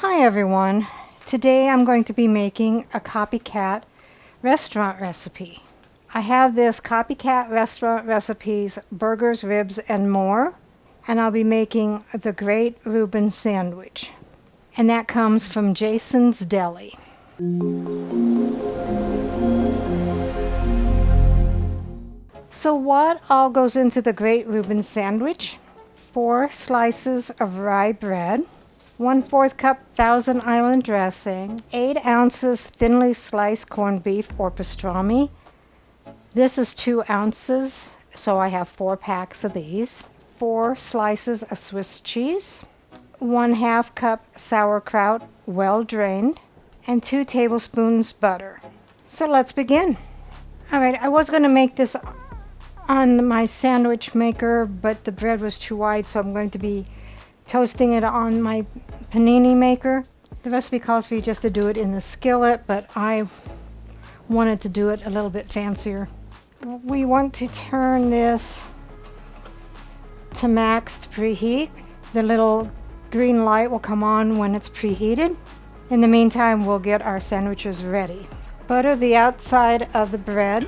Hi everyone. Today I'm going to be making a copycat restaurant recipe. I have this copycat restaurant recipes, burgers, ribs, and more, and I'll be making the Great Reuben Sandwich. And that comes from Jason's Deli. So what all goes into the Great Reuben Sandwich? 4 slices of rye bread, 1/4 cup Thousand Island dressing, 8 ounces thinly sliced corned beef or pastrami. This is 2 ounces, so I have 4 packs of these. 4 slices of Swiss cheese, 1/2 cup sauerkraut, well drained, and 2 tablespoons butter. So let's begin. All right, I was going to make this on my sandwich maker, but the bread was too wide, so I'm going to be toasting it on my panini maker. The recipe calls for you just to do it in the skillet, but I wanted to do it a little bit fancier. We want to turn this to max to preheat. The little green light will come on when it's preheated. In the meantime, we'll get our sandwiches ready. Butter the outside of the bread.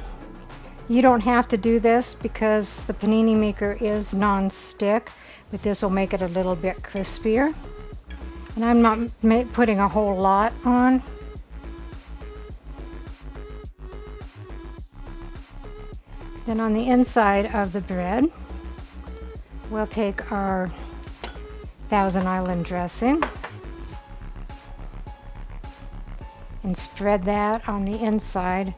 You don't have to do this because the panini maker is non-stick, but this will make it a little bit crispier. And I'm not putting a whole lot on. Then on the inside of the bread, we'll take our Thousand Island dressing and spread that on the inside.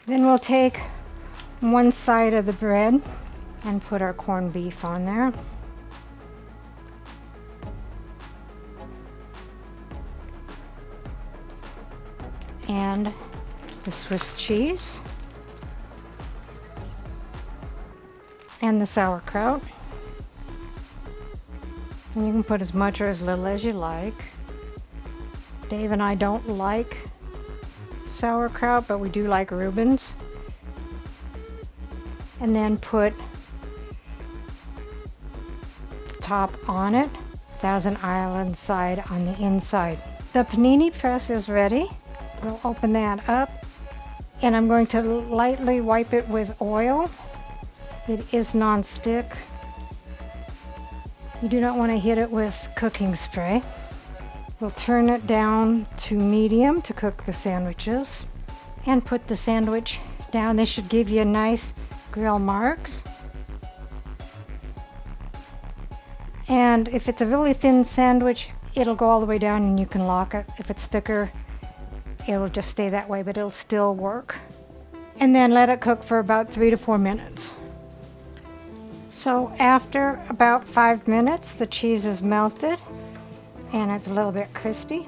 Then we'll take one side of the bread and put our corned beef on there. And the Swiss cheese. And the sauerkraut. And you can put as much or as little as you like. Dave and I don't like sauerkraut, but we do like Reubens. And then put the top on it, Thousand Island side on the inside. The panini press is ready. We'll open that up, and I'm going to lightly wipe it with oil. It is non-stick. You do not want to hit it with cooking spray. We'll turn it down to medium to cook the sandwiches and put the sandwich down. They should give you nice grill marks. And if it's a really thin sandwich, it'll go all the way down and you can lock it. If it's thicker, it'll just stay that way, but it'll still work. And then let it cook for about 3 to 4 minutes. So after about 5 minutes, the cheese is melted and it's a little bit crispy.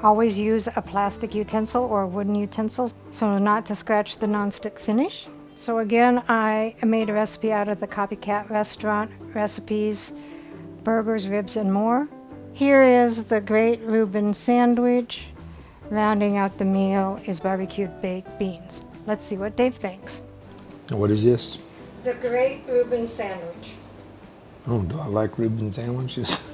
Always use a plastic utensil or a wooden utensil so not to scratch the nonstick finish. So again, I made a recipe out of the Copycat Restaurant recipes, burgers, ribs, and more. Here is the Great Reuben Sandwich. Rounding out the meal is barbecued baked beans. Let's see what Dave thinks. And what is this? The Great Reuben Sandwich. Oh, do I like Reuben sandwiches?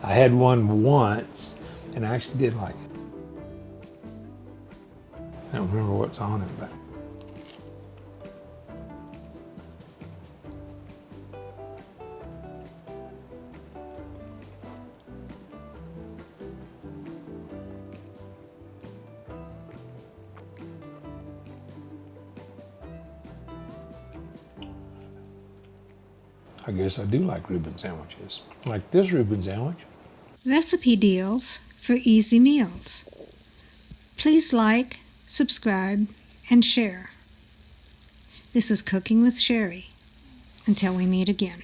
I had one once, and I actually did like it. I don't remember what's on it, but. I guess I do like Reuben sandwiches. Like this Reuben sandwich. Recipe deals for easy meals. Please like, subscribe, and share. This is Cooking with Sherry. Until we meet again.